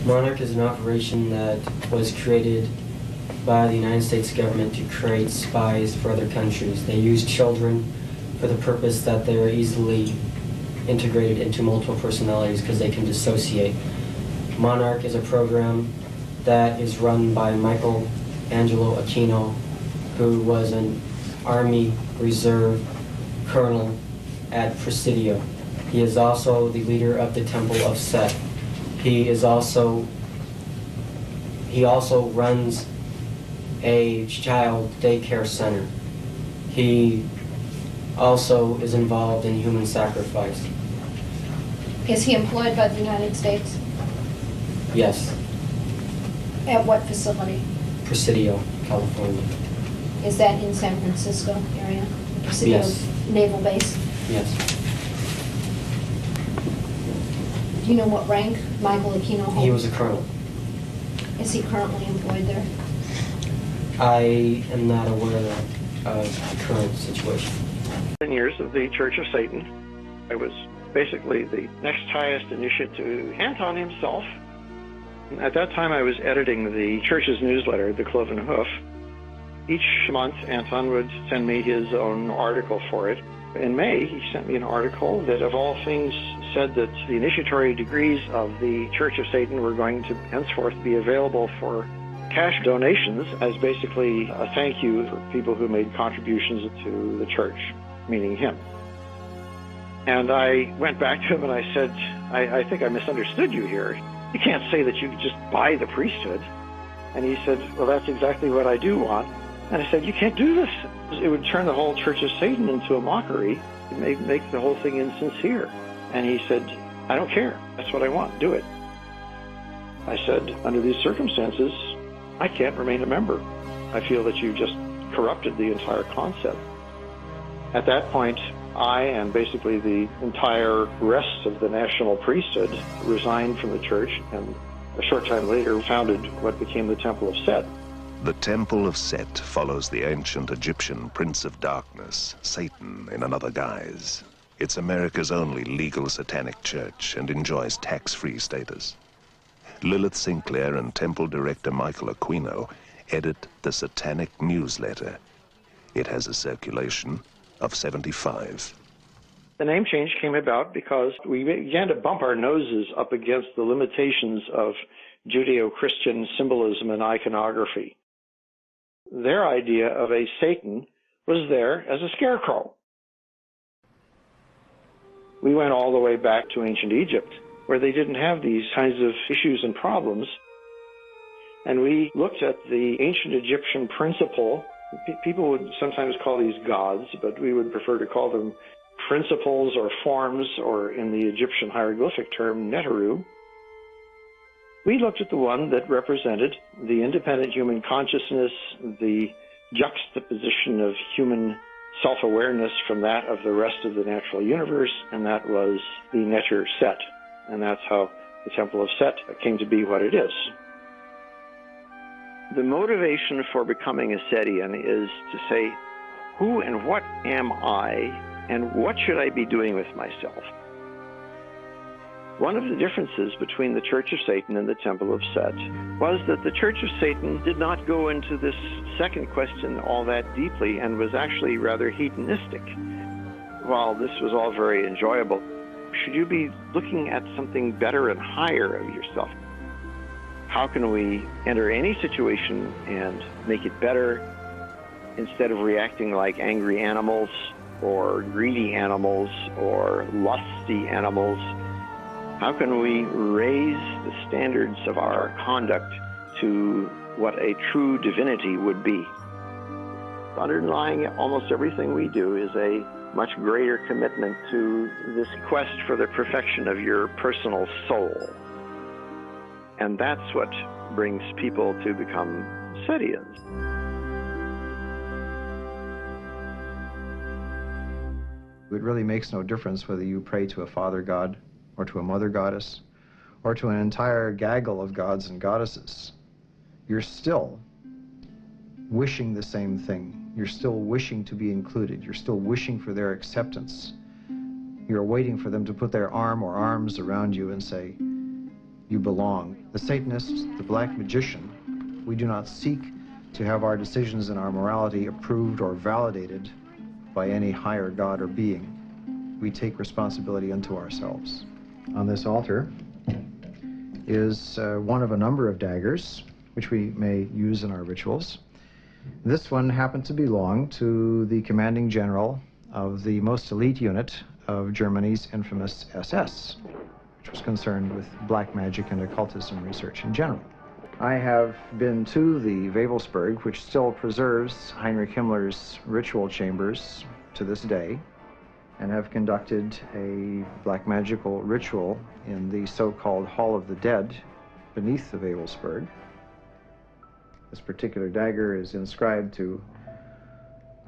Monarch is an operation that was created by the United States government to create spies for other countries. They use children for the purpose that they're easily integrated into multiple personalities because they can dissociate. Monarch is a program that is run by Michelangelo Aquino, who was an Army Reserve colonel at Presidio. He is also the leader of the Temple of Set. He also runs a child daycare center. He also is involved in human sacrifice. Is he employed by the United States? Yes. At what facility? Presidio, California. Is that in San Francisco area? Presidio Yes. Naval Base? Yes. Do you know what rank Michael Aquino holds? He was a colonel. Is he currently employed there? I am not aware of the current situation. 10 years of the Church of Satan. I was basically the next highest initiate to Anton himself. At that time, I was editing the church's newsletter, The Cloven Hoof. Each month, Anton would send me his own article for it. In May, he sent me an article that, of all things, said that the initiatory degrees of the Church of Satan were going to henceforth be available for cash donations as basically a thank you for people who made contributions to the church, meaning him. And I went back to him and I said, I think I misunderstood you here. You can't say that you could just buy the priesthood. And he said, well, that's exactly what I do want. And I said, you can't do this. It would turn the whole Church of Satan into a mockery. It make the whole thing insincere. And he said, I don't care. That's what I want. Do it. I said, under these circumstances, I can't remain a member. I feel that you just corrupted the entire concept. At that point, I and basically the entire rest of the national priesthood resigned from the church and a short time later founded what became the Temple of Set. The Temple of Set follows the ancient Egyptian Prince of Darkness, Satan in another guise. It's America's only legal satanic church and enjoys tax-free status. Lilith Sinclair and Temple Director Michael Aquino edit the Satanic newsletter. It has a circulation of 75. The name change came about because we began to bump our noses up against the limitations of Judeo-Christian symbolism and iconography. Their idea of a Satan was there as a scarecrow. We went all the way back to ancient Egypt, where they didn't have these kinds of issues and problems. And we looked at the ancient Egyptian principle. People would sometimes call these gods, but we would prefer to call them principles or forms, or in the Egyptian hieroglyphic term, neteru. We looked at the one that represented the independent human consciousness, the juxtaposition of human self-awareness from that of the rest of the natural universe, and that was the Neter Set. And that's how the Temple of Set came to be what it is. The motivation for becoming a Setian is to say, who and what am I, and what should I be doing with myself? One of the differences between the Church of Satan and the Temple of Set was that the Church of Satan did not go into this second question all that deeply and was actually rather hedonistic. While this was all very enjoyable, should you be looking at something better and higher of yourself? How can we enter any situation and make it better instead of reacting like angry animals or greedy animals or lusty animals? How can we raise the standards of our conduct to what a true divinity would be? Underlying almost everything we do is a much greater commitment to this quest for the perfection of your personal soul. And that's what brings people to become Setians. It really makes no difference whether you pray to a father god or to a mother goddess or to an entire gaggle of gods and goddesses. You're still wishing the same thing. You're still wishing to be included. You're still wishing for their acceptance. You're waiting for them to put their arm or arms around you and say, you belong. The Satanist, the black magician, we do not seek to have our decisions and our morality approved or validated by any higher god or being. We take responsibility unto ourselves. On this altar is one of a number of daggers which we may use in our rituals. This one happened to belong to the commanding general of the most elite unit of Germany's infamous SS, which was concerned with black magic and occultism research in general. I have been to the Wewelsburg, which still preserves Heinrich Himmler's ritual chambers to this day, and have conducted a black magical ritual in the so-called Hall of the Dead beneath the Wewelsburg. This particular dagger is inscribed to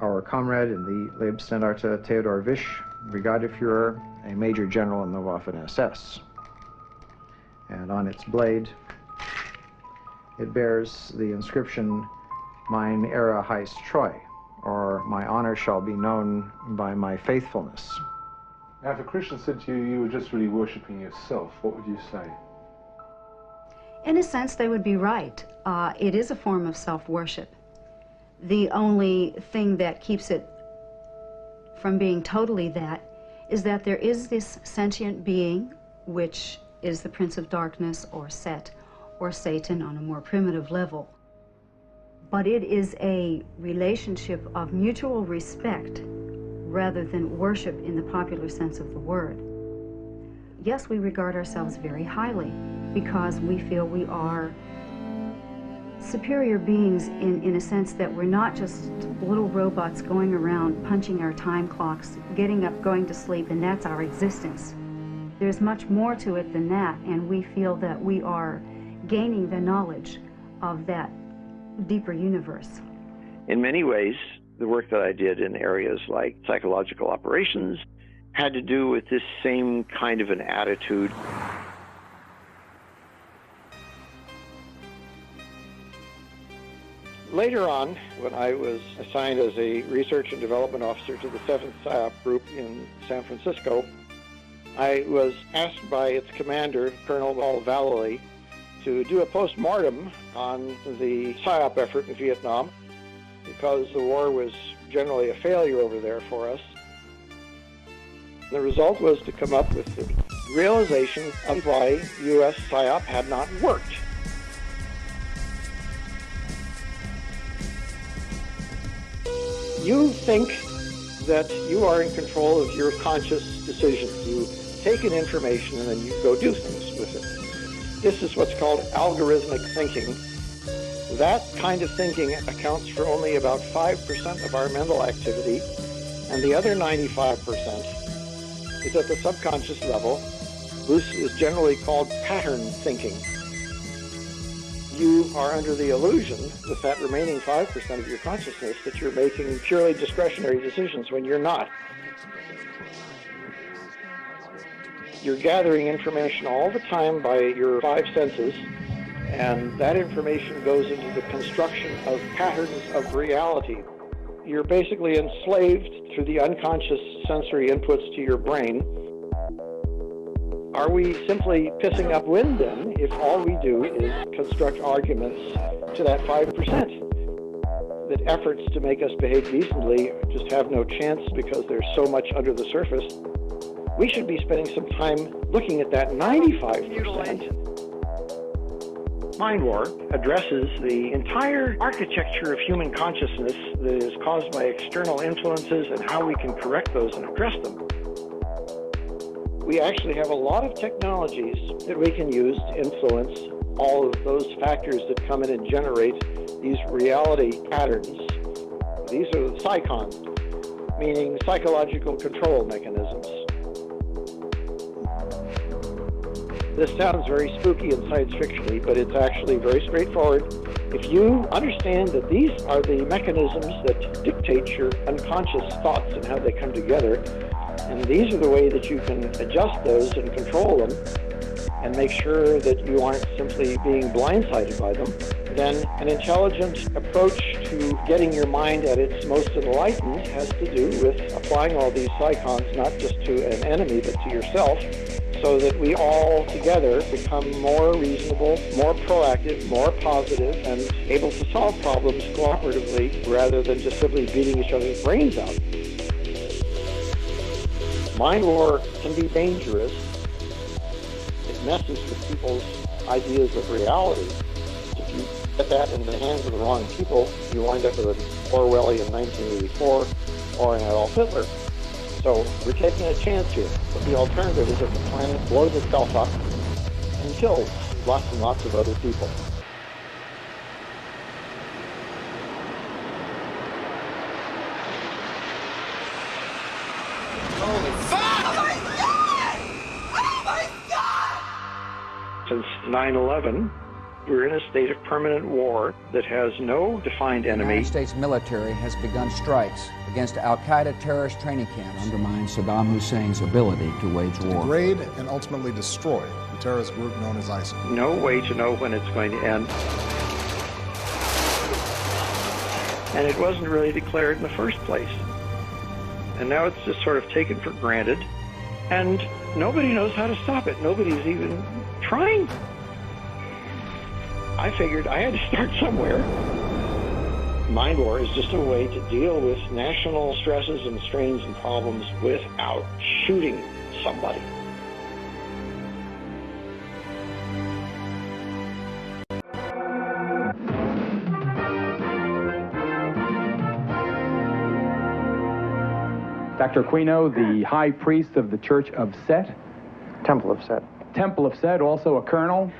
our comrade in the Leibstandarte Theodor Wisch, Brigadeführer, a major general in the Waffen-SS. And on its blade, it bears the inscription, Mein Ehre heißt Treu, or my honor shall be known by my faithfulness. Now, if a Christian said to you, you were just really worshipping yourself, what would you say? In a sense, they would be right. It is a form of self-worship. The only thing that keeps it from being totally that is that there is this sentient being, which is the Prince of Darkness, or Set, or Satan on a more primitive level. But it is a relationship of mutual respect rather than worship in the popular sense of the word. Yes, we regard ourselves very highly because we feel we are superior beings in a sense that we're not just little robots going around punching our time clocks, getting up, going to sleep, and that's our existence. There's much more to it than that, and we feel that we are gaining the knowledge of that deeper universe. In many ways, the work that I did in areas like psychological operations had to do with this same kind of an attitude. Later on, when I was assigned as a research and development officer to the 7th PSYOP group in San Francisco, I was asked by its commander, Colonel Vallely, to do a post-mortem on the PSYOP effort in Vietnam because the war was generally a failure over there for us. The result was to come up with the realization of why U.S. PSYOP had not worked. You think that you are in control of your conscious decisions. You take in information and then you go do things with it. This is what's called algorithmic thinking. That kind of thinking accounts for only about 5% of our mental activity, and the other 95% is at the subconscious level. This is generally called pattern thinking. You are under the illusion with that remaining 5% of your consciousness that you're making purely discretionary decisions when you're not. You're gathering information all the time by your 5 senses, and that information goes into the construction of patterns of reality. You're basically enslaved through the unconscious sensory inputs to your brain. Are we simply pissing up wind then if all we do is construct arguments to that 5%? That efforts to make us behave decently just have no chance because there's so much under the surface. We should be spending some time looking at that 95%. Mind War addresses the entire architecture of human consciousness that is caused by external influences and how we can correct those and address them. We actually have a lot of technologies that we can use to influence all of those factors that come in and generate these reality patterns. These are the psychons, meaning psychological control mechanisms. This sounds very spooky and science fiction-y, but it's actually very straightforward. If you understand that these are the mechanisms that dictate your unconscious thoughts and how they come together, and these are the way that you can adjust those and control them and make sure that you aren't simply being blindsided by them, then an intelligent approach to getting your mind at its most enlightened has to do with applying all these psychons not just to an enemy but to yourself, so that we all together become more reasonable, more proactive, more positive, and able to solve problems cooperatively rather than just simply beating each other's brains out. Mind war can be dangerous. It messes with people's ideas of reality. If you get that in the hands of the wrong people, you wind up with an Orwellian 1984 or an Adolf Hitler. So we're taking a chance here. But the alternative is that the planet blows itself up and kills lots and lots of other people. Holy fuck! Oh my God! Oh my God! Since 9/11, we're in a state of permanent war that has no defined enemy. The United States military has begun strikes against al-Qaeda terrorist training camps, undermine Saddam Hussein's ability to wage war. Degrade and ultimately destroy the terrorist group known as ISIL. No way to know when it's going to end. And it wasn't really declared in the first place. And now it's just sort of taken for granted, and nobody knows how to stop it. Nobody's even trying. I figured I had to start somewhere. Mind war is just a way to deal with national stresses and strains and problems without shooting somebody. Dr. Aquino, the high priest of the Church of Set. Temple of Set. Temple of Set, also a colonel.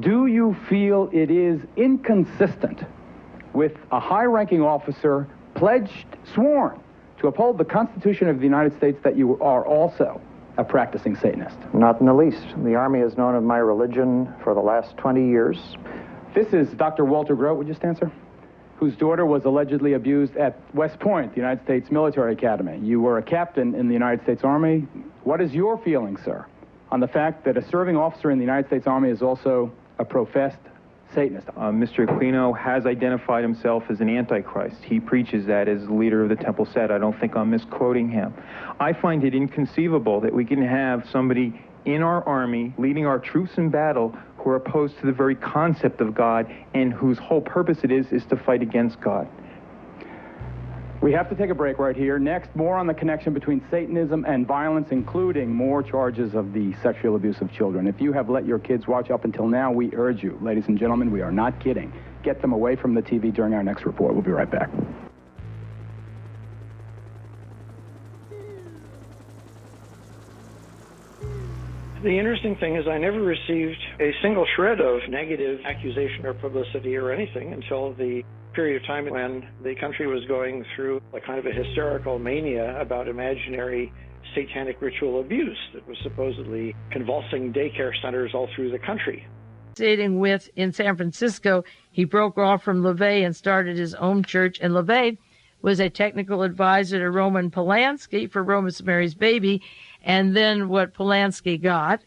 Do you feel it is inconsistent with a high-ranking officer pledged, sworn, to uphold the Constitution of the United States that you are also a practicing Satanist? Not in the least. The Army has known of my religion for the last 20 years. This is Dr. Walter Grote, would you stand, sir? Whose daughter was allegedly abused at West Point, the United States Military Academy. You were a captain in the United States Army. What is your feeling, sir, on the fact that a serving officer in the United States Army is also a professed Satanist? Mr. Aquino has identified himself as an antichrist. He preaches that as the leader of the Temple Set. I don't think I'm misquoting him. I find it inconceivable that we can have somebody in our army leading our troops in battle who are opposed to the very concept of God and whose whole purpose it is to fight against God. We have to take a break right here. Next, more on the connection between Satanism and violence, including more charges of the sexual abuse of children. If you have let your kids watch up until now, we urge you, ladies and gentlemen, we are not kidding. Get them away from the TV during our next report. We'll be right back. The interesting thing is I never received a single shred of negative accusation or publicity or anything until the period of time when the country was going through a kind of a hysterical mania about imaginary satanic ritual abuse that was supposedly convulsing daycare centers all through the country. Sitting with in San Francisco, he broke off from LaVey and started his own church, and LaVey was a technical advisor to Roman Polanski for Rosemary's Baby. And then what Polanski got,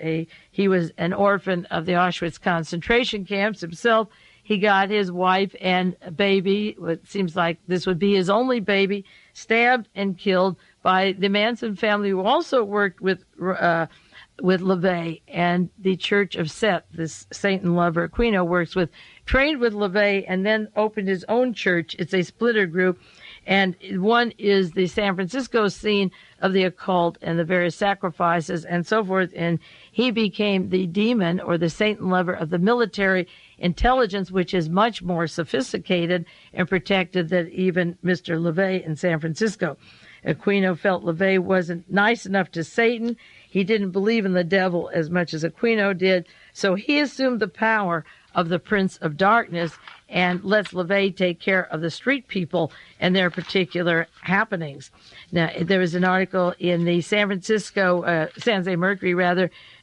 he was an orphan of the Auschwitz concentration camps himself. He got his wife and baby, what seems like this would be his only baby, stabbed and killed by the Manson family, who also worked with LaVey. And the Church of Set, this Satan lover Aquino works with, trained with LaVey and then opened his own church. It's a splitter group. And one is the San Francisco scene of the occult and the various sacrifices and so forth. And he became the demon or the Satan lover of the military intelligence, which is much more sophisticated and protected than even Mr. LaVey in San Francisco. Aquino felt LaVey wasn't nice enough to Satan. He didn't believe in the devil as much as Aquino did. So he assumed the power of the Prince of Darkness and lets LaVey take care of the street people and their particular happenings. Now, there was an article in the San Francisco, San Jose Mercury,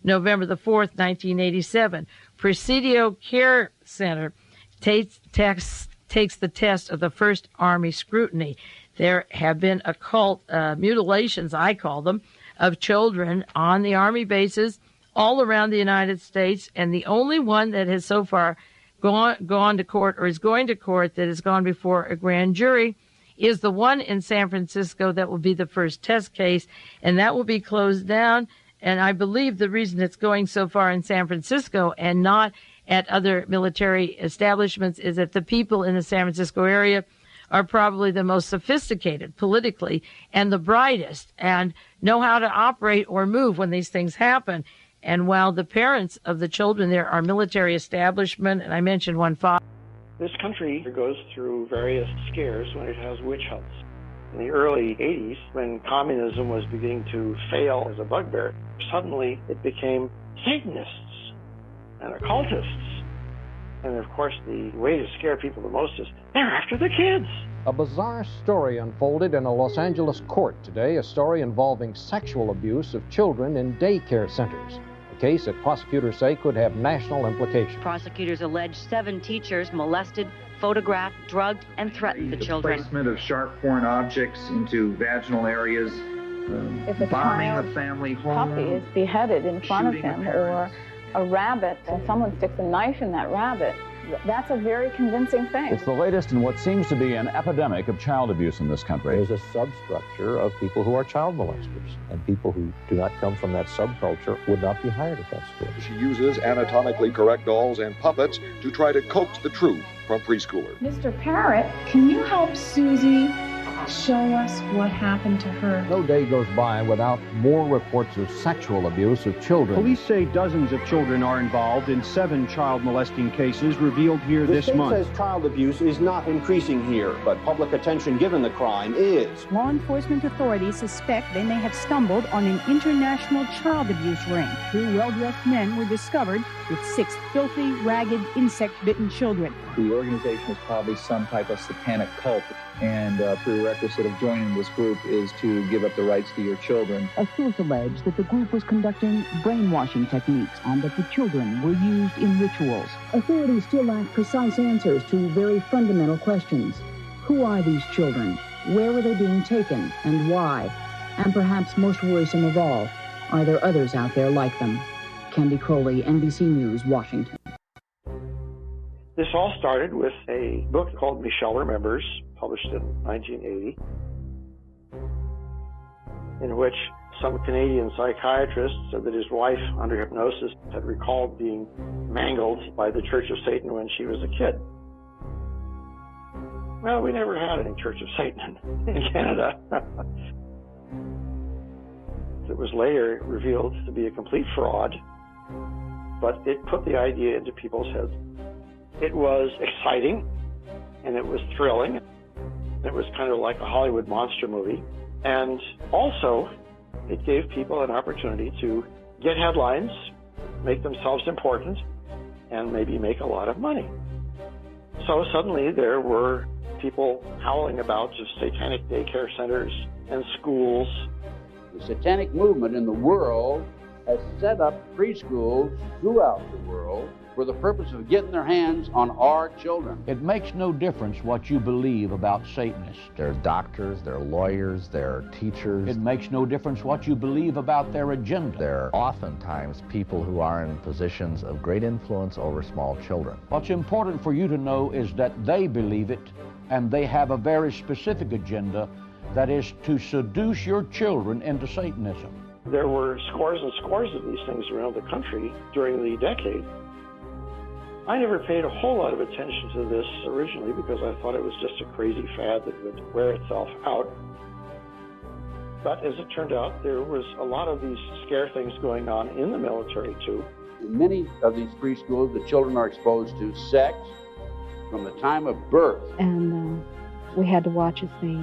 November the 4th, 1987. Presidio Care Center takes the test of the first Army scrutiny. There have been occult mutilations, I call them, of children on the Army bases all around the United States, and the only one that has so far gone to court or is going to court that has gone before a grand jury is the one in San Francisco that will be the first test case, and that will be closed down And I believe the reason it's going so far in San Francisco and not at other military establishments is that the people in the San Francisco area are probably the most sophisticated politically and the brightest and know how to operate or move when these things happen. And while the parents of the children there are military establishment, and I mentioned one father. This country goes through various scares when it has witch hunts. In the early 80s, when communism was beginning to fail as a bugbear, suddenly it became Satanists and occultists. And of course, the way to scare people the most is they're after the kids. A bizarre story unfolded in a Los Angeles court today, a story involving sexual abuse of children in daycare centers. A case that prosecutors say could have national implications. Prosecutors allege 7 teachers molested, photographed, drugged, and threatened the children. Placement of sharp foreign objects into vaginal areas, bombing the family home. Puppy is beheaded in front of him, or a rabbit, and someone sticks a knife in that rabbit. That's a very convincing thing. It's the latest in what seems to be an epidemic of child abuse in this country. There's a substructure of people who are child molesters, and people who do not come from that subculture would not be hired at that school. She uses anatomically correct dolls and puppets to try to coax the truth from preschoolers. Mr. Parrott, can you help Susie show us what happened to her? No day goes by without more reports of sexual abuse of children. Police say dozens of children are involved in 7 child molesting cases revealed here this month. The state says child abuse is not increasing here, but public attention given the crime is. Law enforcement authorities suspect they may have stumbled on an international child abuse ring. 2 well-dressed men were discovered with 6 filthy, ragged, insect-bitten children. The organization is probably some type of satanic cult, and a prerequisite of joining this group is to give up the rights to your children. Officials allege that the group was conducting brainwashing techniques and that the children were used in rituals. Authorities still lack precise answers to very fundamental questions. Who are these children? Where were they being taken, and why? And perhaps most worrisome of all, are there others out there like them? Candy Crowley, NBC News, Washington. This all started with a book called Michelle Remembers, published in 1980, in which some Canadian psychiatrist said that his wife, under hypnosis, had recalled being mangled by the Church of Satan when she was a kid. Well, we never had any Church of Satan in Canada. It was later revealed to be a complete fraud, but it put the idea into people's heads. It was exciting, and it was thrilling. It was kind of like a Hollywood monster movie. And also, it gave people an opportunity to get headlines, make themselves important, and maybe make a lot of money. So suddenly there were people howling about just satanic daycare centers and schools. The satanic movement in the world has set up preschools throughout the world for the purpose of getting their hands on our children. It makes no difference what you believe about Satanists. They're doctors, they're lawyers, they're teachers. It makes no difference what you believe about their agenda. They're oftentimes people who are in positions of great influence over small children. What's important for you to know is that they believe it, and they have a very specific agenda, that is to seduce your children into Satanism. There were scores and scores of these things around the country during the decade. I never paid a whole lot of attention to this originally because I thought it was just a crazy fad that would wear itself out. But as it turned out, there was a lot of these scare things going on in the military too. In many of these preschools, the children are exposed to sex from the time of birth. And we had to watch as they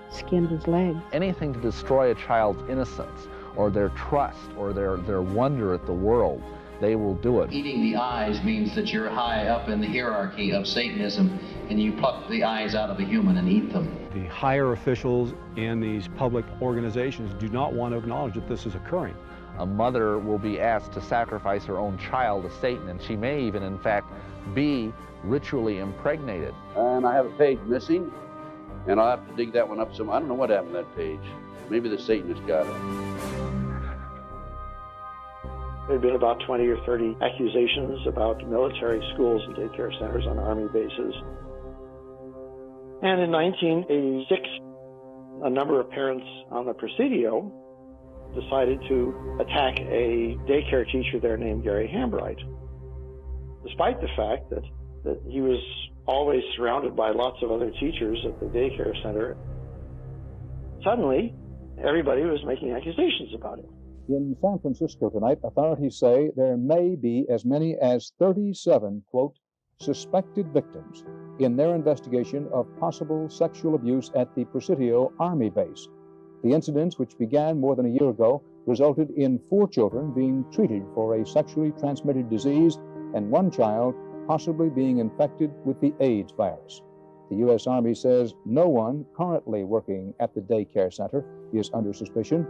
skinned his legs. Anything to destroy a child's innocence or their trust or their wonder at the world, they will do it. Eating the eyes means that you're high up in the hierarchy of Satanism and you pluck the eyes out of a human and eat them. The higher officials in these public organizations do not want to acknowledge that this is occurring. A mother will be asked to sacrifice her own child to Satan, and she may even, in fact, be ritually impregnated. And I have a page missing, and I'll have to dig that one up some. I don't know what happened to that page. Maybe the Satanist got it. There had been about 20 or 30 accusations about military schools and daycare centers on Army bases. And in 1986, a number of parents on the Presidio decided to attack a daycare teacher there named Gary Hambright, despite the fact that he was always surrounded by lots of other teachers at the daycare center. Suddenly, everybody was making accusations about him. In San Francisco tonight, authorities say there may be as many as 37, quote, suspected victims in their investigation of possible sexual abuse at the Presidio Army base. The incidents, which began more than a year ago, resulted in 4 children being treated for a sexually transmitted disease and 1 child possibly being infected with the AIDS virus. The U.S. Army says no one currently working at the daycare center is under suspicion.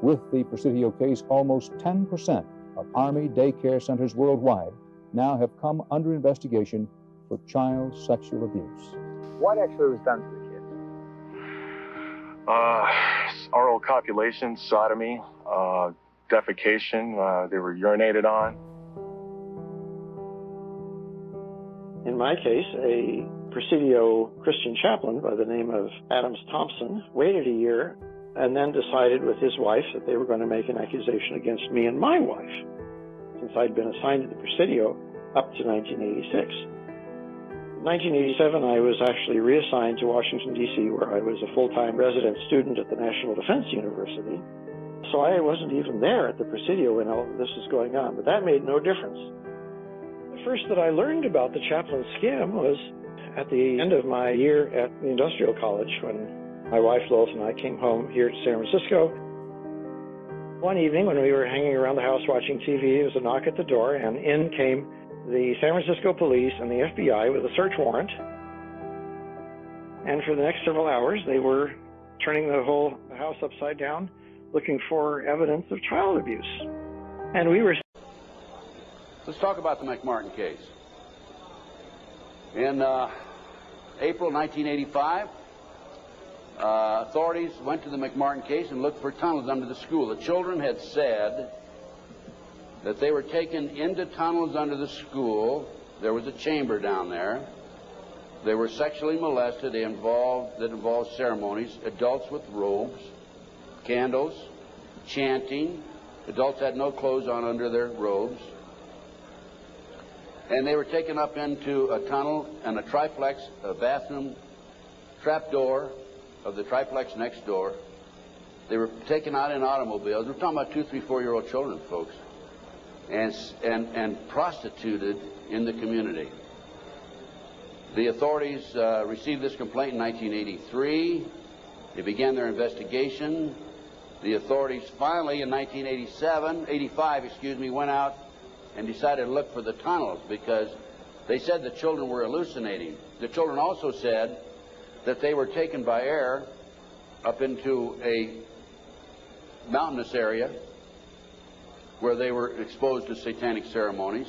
With the Presidio case, almost 10% of Army daycare centers worldwide now have come under investigation for child sexual abuse. What actually was done to the kids? Oral copulation, sodomy, defecation, they were urinated on. In my case, a Presidio Christian chaplain by the name of Adams Thompson waited a year and then decided with his wife that they were going to make an accusation against me and my wife, since I'd been assigned to the Presidio up to 1986. In 1987, I was actually reassigned to Washington, D.C., where I was a full-time resident student at the National Defense University. So I wasn't even there at the Presidio when all of this was going on, but that made no difference. The first that I learned about the chaplain scam was at the end of my year at the Industrial College, when my wife Lois and I came home here to San Francisco. One evening when we were hanging around the house watching TV, there was a knock at the door, and in came the San Francisco police and the FBI with a search warrant. And for the next several hours, they were turning the whole house upside down, looking for evidence of child abuse. And we were... Let's talk about the McMartin case. In April 1985, authorities went to the McMartin case and looked for tunnels under the school. The children had said that they were taken into tunnels under the school. There was a chamber down there. They were sexually molested. That involved ceremonies, adults with robes, candles, chanting. Adults had no clothes on under their robes. And they were taken up into a tunnel and a triplex, a bathroom trapdoor of the triplex next door. They were taken out in automobiles. We're talking about 2, 3, 4-year-old children, folks, and prostituted in the community. The authorities received this complaint in 1983. They began their investigation. The authorities finally, in 85, went out and decided to look for the tunnels because they said the children were hallucinating. The children also said that they were taken by air up into a mountainous area where they were exposed to satanic ceremonies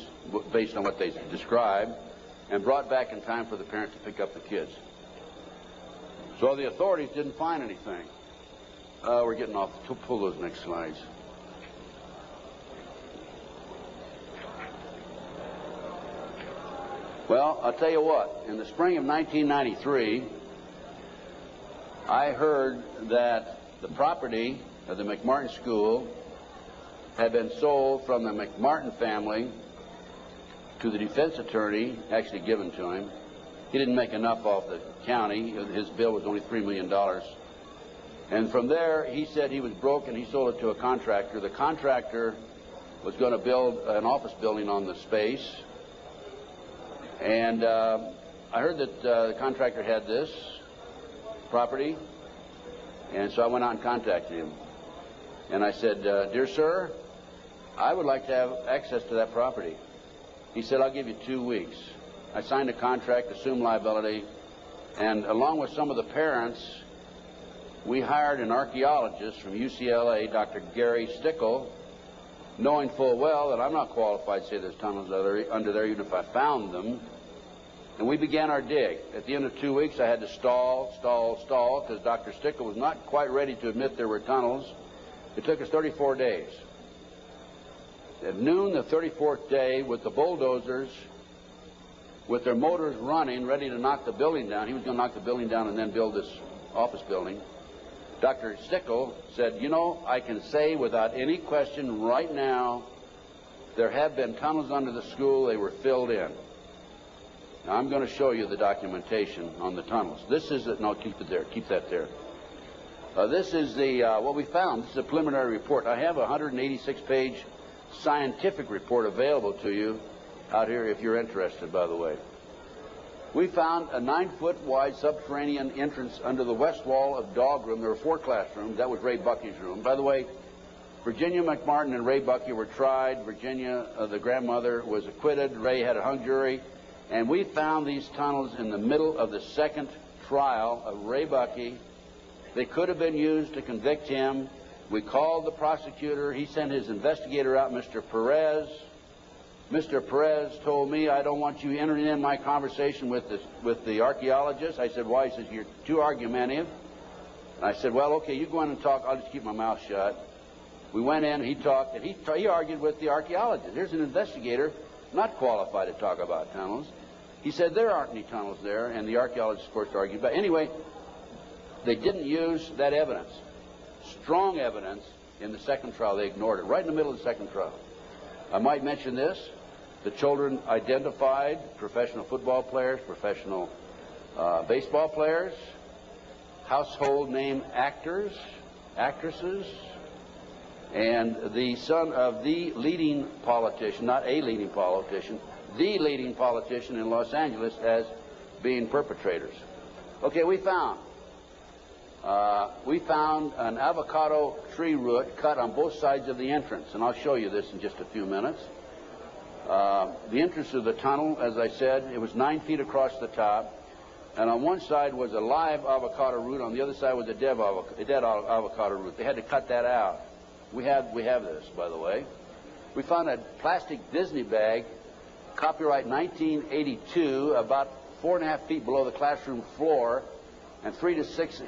based on what they described, and brought back in time for the parents to pick up the kids. So the authorities didn't find anything. We're getting off. Pull those next slides. Well, I'll tell you what. In the spring of 1993, I heard that the property of the McMartin School had been sold from the McMartin family to the defense attorney, actually given to him. He didn't make enough off the county. His bill was only $3 million. And from there, he said he was broke and he sold it to a contractor. The contractor was going to build an office building on the space. And I heard that the contractor had this property, and so I went out and contacted him. And I said, "Dear sir, I would like to have access to that property." He said, "I'll give you 2 weeks." I signed a contract, assumed liability, and along with some of the parents, we hired an archaeologist from UCLA, Dr. Gary Stickle, knowing full well that I'm not qualified to say there's tunnels under there, even if I found them. And we began our dig. At the end of 2 weeks, I had to stall, because Dr. Stickle was not quite ready to admit there were tunnels. It took us 34 days. At noon the 34th day, with the bulldozers, with their motors running, ready to knock the building down, he was going to knock the building down and then build this office building, Dr. Stickle said, you know, I can say without any question right now, there have been tunnels under the school, they were filled in. Now, I'm going to show you the documentation on the tunnels. This is, no, keep it there, keep that there. This is the, what we found. This is a preliminary report. I have a 186-page scientific report available to you out here if you're interested, by the way. We found a 9-foot wide subterranean entrance under the west wall of dog room. There were 4 classrooms. That was Ray Bucky's room. By the way, Virginia McMartin and Ray Bucky were tried. Virginia, the grandmother, was acquitted. Ray had a hung jury. And we found these tunnels in the middle of the second trial of Ray Bucky. They could have been used to convict him. We called the prosecutor. He sent his investigator out, Mr. Perez. Mr. Perez told me, I don't want you entering in my conversation with the archaeologist. I said, why? He says, you're too argumentative. And I said, well, okay, you go in and talk. I'll just keep my mouth shut. We went in, he talked, and he argued with the archaeologist. Here's an investigator not qualified to talk about tunnels. He said, there aren't any tunnels there, and the archaeologist, of course, argued. But anyway, they didn't use that evidence, strong evidence, in the second trial. They ignored it, right in the middle of the second trial. I might mention this. The children identified professional football players, professional baseball players, household name actors, actresses, and the son of the leading politician, not a leading politician, the leading politician in Los Angeles as being perpetrators. Okay, we found an avocado tree root cut on both sides of the entrance, and I'll show you this in just a few minutes. The entrance of the tunnel, as I said, it was 9 feet across the top, and on one side was a live avocado root, on the other side was a dead avocado root. They had to cut that out. We have this, by the way. We found a plastic Disney bag, copyright 1982, about 4.5 feet below the classroom floor, and 3 to 6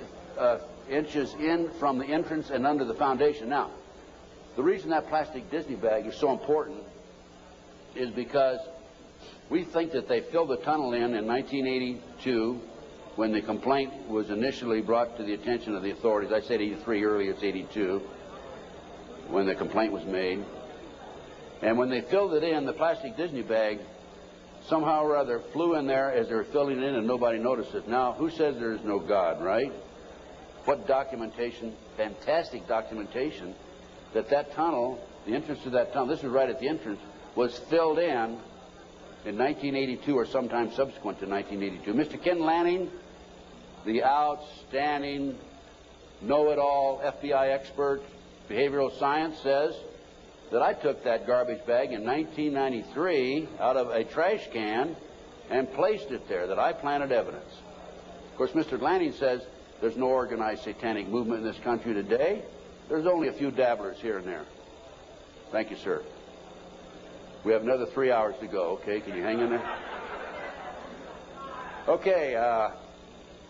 inches in from the entrance and under the foundation. Now, the reason that plastic Disney bag is so important is because we think that they filled the tunnel in 1982 when the complaint was initially brought to the attention of the authorities. I said 83 earlier, it's 82 when the complaint was made. And when they filled it in, the plastic Disney bag somehow or other flew in there as they were filling it in and nobody noticed it. Now, who says there is no God, right? What documentation, fantastic documentation, that tunnel, the entrance to that tunnel, this is right at the entrance, was filled in 1982 or sometime subsequent to 1982. Mr. Ken Lanning, the outstanding, know-it-all FBI expert, behavioral science, says that I took that garbage bag in 1993 out of a trash can and placed it there, that I planted evidence. Of course, Mr. Lanning says there's no organized satanic movement in this country today. There's only a few dabblers here and there. Thank you, sir. We have another 3 hours to go. Okay, can you hang in there? Okay,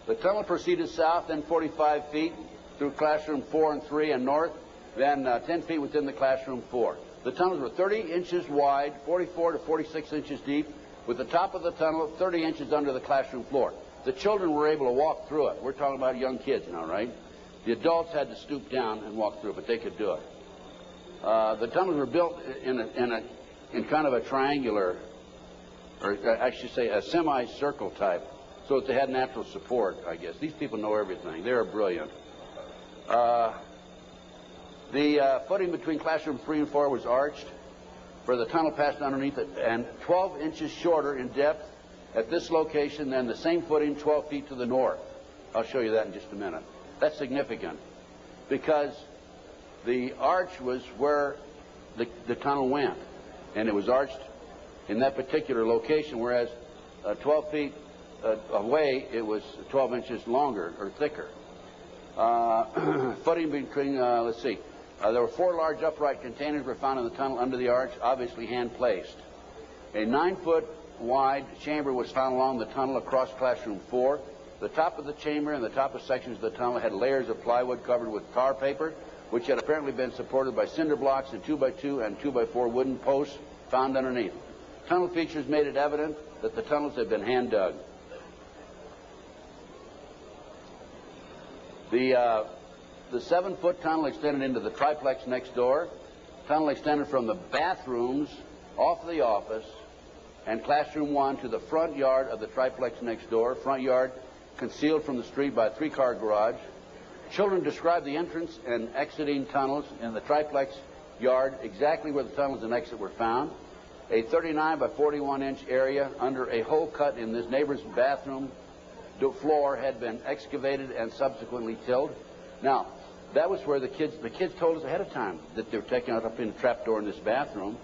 the tunnel proceeded south, then 45 feet through classroom 4 and 3 and north, then 10 feet within the classroom 4. The tunnels were 30 inches wide, 44 to 46 inches deep, with the top of the tunnel 30 inches under the classroom floor. The children were able to walk through it. We're talking about young kids now, right? The adults had to stoop down and walk through it, but they could do it. The tunnels were built in kind of a triangular, or I should say a semicircle type, so that they had natural support, I guess. These people know everything. They are brilliant. The footing between classroom 3 and 4 was arched, where the tunnel passed underneath it, and 12 inches shorter in depth at this location than the same footing 12 feet to the north. I'll show you that in just a minute. That's significant because the arch was where the tunnel went, and it was arched in that particular location, whereas 12 feet away it was 12 inches longer or thicker. Footing between, let's see, there were 4 large upright containers were found in the tunnel under the arch, obviously hand-placed. A 9-foot wide chamber was found along the tunnel across classroom 4. The top of the chamber and the top of sections of the tunnel had layers of plywood covered with tar paper, which had apparently been supported by cinder blocks and 2x2 and 2x4 wooden posts found underneath. Tunnel features made it evident that the tunnels had been hand-dug. The 7-foot tunnel extended into the triplex next door. Tunnel extended from the bathrooms off the office and classroom 1 to the front yard of the triplex next door. Front yard concealed from the street by a 3-car garage. Children described the entrance and exiting tunnels in the triplex yard exactly where the tunnels and exit were found. A 39 by 41 inch area under a hole cut in this neighbor's bathroom floor had been excavated and subsequently tilled. Now, that was where the kids told us ahead of time that they were taking out up in the trapdoor in this bathroom.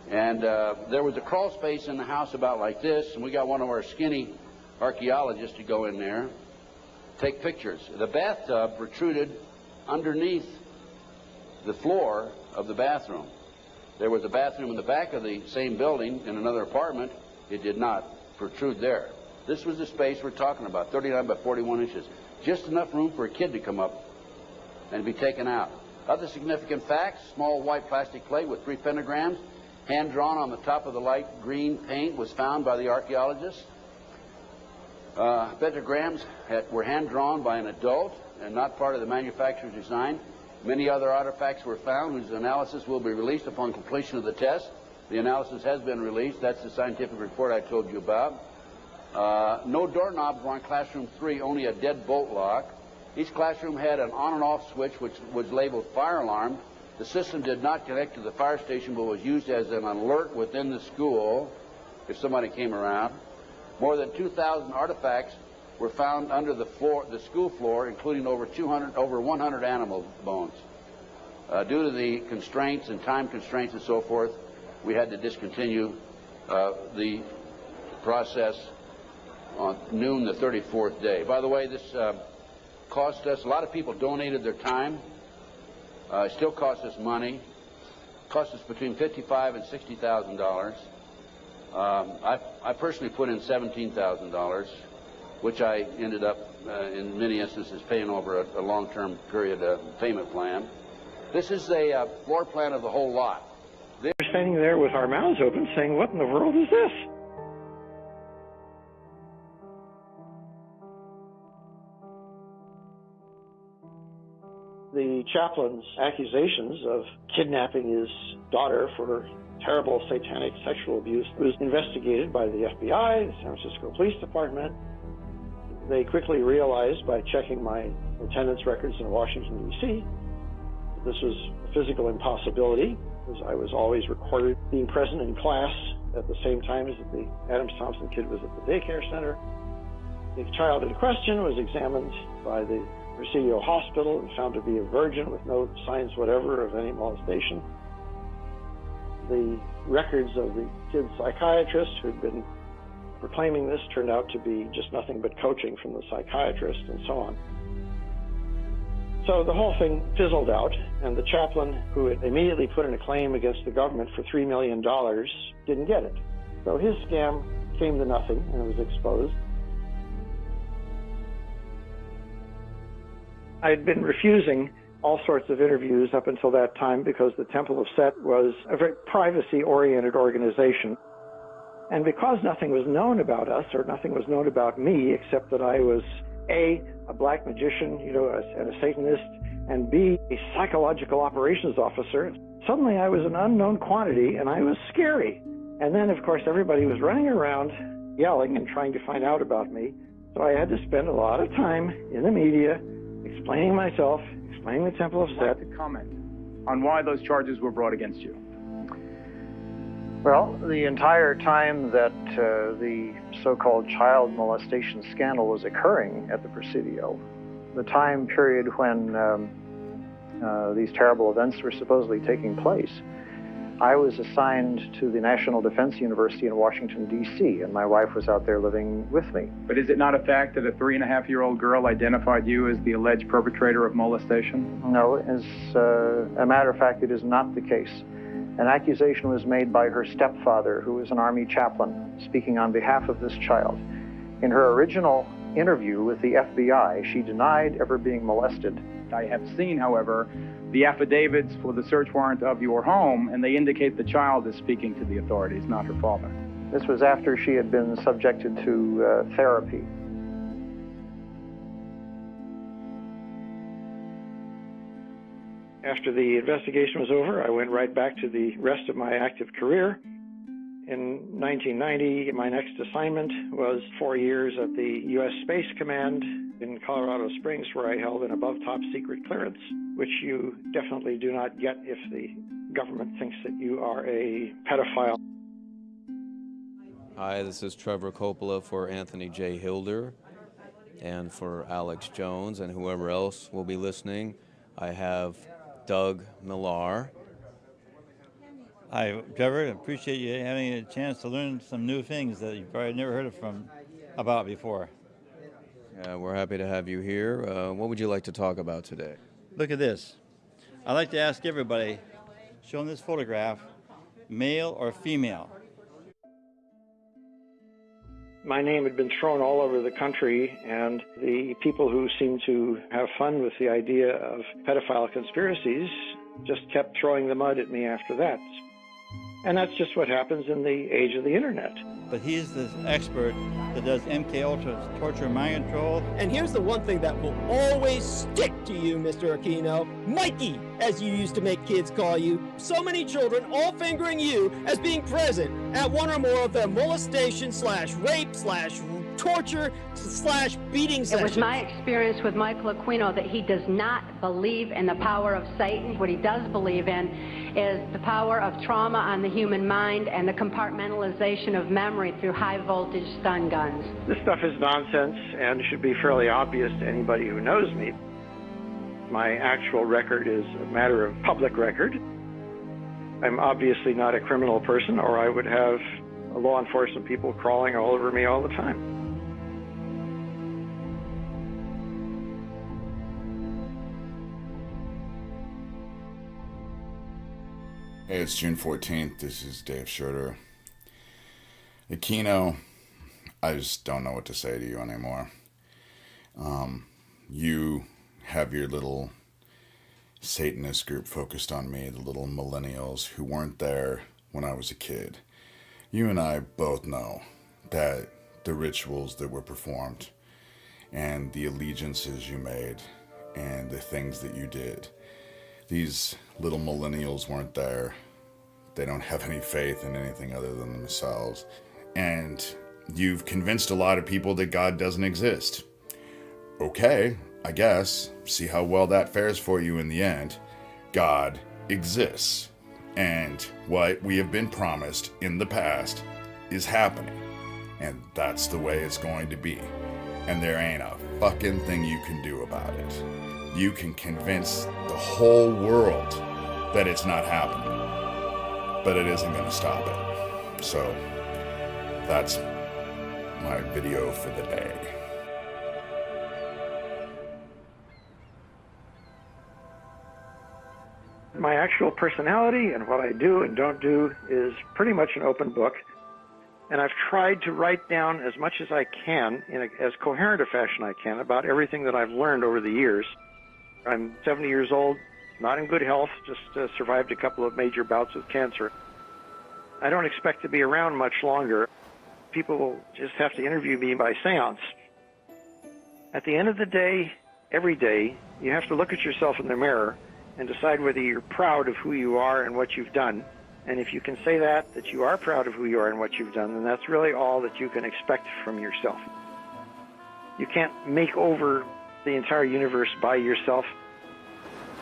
And there was a crawl space in the house about like this, and we got one of our skinny archaeologists to go in there, take pictures. The bathtub protruded underneath the floor of the bathroom. There was a bathroom in the back of the same building in another apartment. It did not protrude there. This was the space we're talking about, 39 by 41 inches. Just enough room for a kid to come up and be taken out. Other significant facts: small white plastic plate with 3 pentagrams, hand-drawn on the top of the light green paint, was found by the archaeologists. Pentagrams were hand-drawn by an adult and not part of the manufacturer's design. Many other artifacts were found whose analysis will be released upon completion of the test. The analysis has been released. That's the scientific report I told you about. No doorknobs were on classroom 3, only a deadbolt lock. Each classroom had an on and off switch which was labeled fire alarm. The system did not connect to the fire station but was used as an alert within the school if somebody came around. More than 2,000 artifacts were found under the school floor, including over 100 animal bones. Due to the constraints and time constraints and so forth, we had to discontinue the process on noon the 34th day. By the way, this cost us, a lot of people donated their time. It still costs us money. It cost us between $55,000 and $60,000. I personally put in $17,000, which I ended up, in many instances, paying over a long-term period payment plan. This is a floor plan of the whole lot. We're standing there with our mouths open saying, what in the world is this? The chaplain's accusations of kidnapping his daughter for terrible satanic sexual abuse was investigated by the FBI, the San Francisco Police Department. They quickly realized by checking my attendance records in Washington, D.C., this was a physical impossibility, because I was always recorded being present in class at the same time as the Adams Thompson kid was at the daycare center. The child in question was examined by the Presidio hospital and found to be a virgin with no signs whatever of any molestation. The records of the kid's psychiatrist who'd been proclaiming this turned out to be just nothing but coaching from the psychiatrist and so on. So the whole thing fizzled out, and the chaplain who had immediately put in a claim against the government for $3 million didn't get it. So his scam came to nothing and it was exposed. I had been refusing all sorts of interviews up until that time because the Temple of Set was a very privacy-oriented organization. And because nothing was known about us, or nothing was known about me, except that I was A, a black magician, and a Satanist, and B, a psychological operations officer, suddenly I was an unknown quantity, and I was scary. And then, of course, everybody was running around yelling and trying to find out about me. So I had to spend a lot of time in the media explaining myself, explaining the Temple of Set. I'd like to comment on why those charges were brought against you. Well, the entire time that the so-called child molestation scandal was occurring at the Presidio, the time period when these terrible events were supposedly taking place, I was assigned to the National Defense University in Washington, D.C., and my wife was out there living with me. But is it not a fact that a 3.5-year-old girl identified you as the alleged perpetrator of molestation? No, as a matter of fact, it is not the case. An accusation was made by her stepfather, who was an Army chaplain, speaking on behalf of this child. In her original interview with the FBI, she denied ever being molested. I have seen, however, the affidavits for the search warrant of your home, and they indicate the child is speaking to the authorities, not her father. This was after she had been subjected to therapy. After the investigation was over, I went right back to the rest of my active career. In 1990, my next assignment was 4 years at the U.S. Space Command in Colorado Springs, where I held an above-top secret clearance, which you definitely do not get if the government thinks that you are a pedophile. Hi, this is Trevor Coppola for Anthony J. Hilder and for Alex Jones and whoever else will be listening. I have Doug Millar. Hi, Trevor. Appreciate you having a chance to learn some new things that you probably never heard about before. We're happy to have you here. What would you like to talk about today? Look at this. I'd like to ask everybody, show them this photograph, male or female? My name had been thrown all over the country, and the people who seemed to have fun with the idea of pedophile conspiracies just kept throwing the mud at me after that. And that's just what happens in the age of the internet. But he's the expert that does MK Ultra torture mind control. And here's the one thing that will always stick to you, Mr. Aquino. Mikey, as you used to make kids call you. So many children all fingering you as being present at one or more of the molestation / rape / torture / beating sessions. It was my experience with Michael Aquino that he does not believe in the power of Satan. What he does believe in is the power of trauma on the human mind and the compartmentalization of memory through high-voltage stun guns. This stuff is nonsense and should be fairly obvious to anybody who knows me. My actual record is a matter of public record. I'm obviously not a criminal person, or I would have law enforcement people crawling all over me all the time. Hey, it's June 14th. This is Dave Schroeder. Aquino, I just don't know what to say to you anymore. You have your little Satanist group focused on me, the little millennials who weren't there when I was a kid. You and I both know that the rituals that were performed and the allegiances you made and the things that you did, these little millennials weren't there. They don't have any faith in anything other than themselves. And you've convinced a lot of people that God doesn't exist. Okay, I guess. See how well that fares for you in the end. God exists. And what we have been promised in the past is happening. And that's the way it's going to be. And there ain't a fucking thing you can do about it. You can convince the whole world that it's not happening, but it isn't going to stop it. So that's my video for the day. My actual personality and what I do and don't do is pretty much an open book. And I've tried to write down as much as I can, in as coherent a fashion I can, about everything that I've learned over the years. I'm 70 years old, not in good health, just survived a couple of major bouts with cancer. I don't expect to be around much longer. People will just have to interview me by seance. At the end of the day, every day, you have to look at yourself in the mirror and decide whether you're proud of who you are and what you've done. And if you can say that you are proud of who you are and what you've done, then that's really all that you can expect from yourself. You can't make over the entire universe by yourself.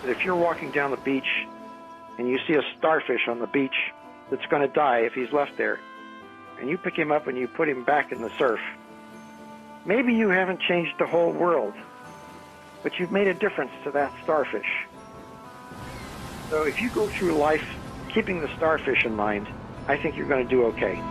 If you're walking down the beach and you see a starfish on the beach that's going to die if he's left there, and you pick him up and you put him back in the surf, maybe you haven't changed the whole world, but you've made a difference to that starfish. So if you go through life keeping the starfish in mind, I think you're going to do okay.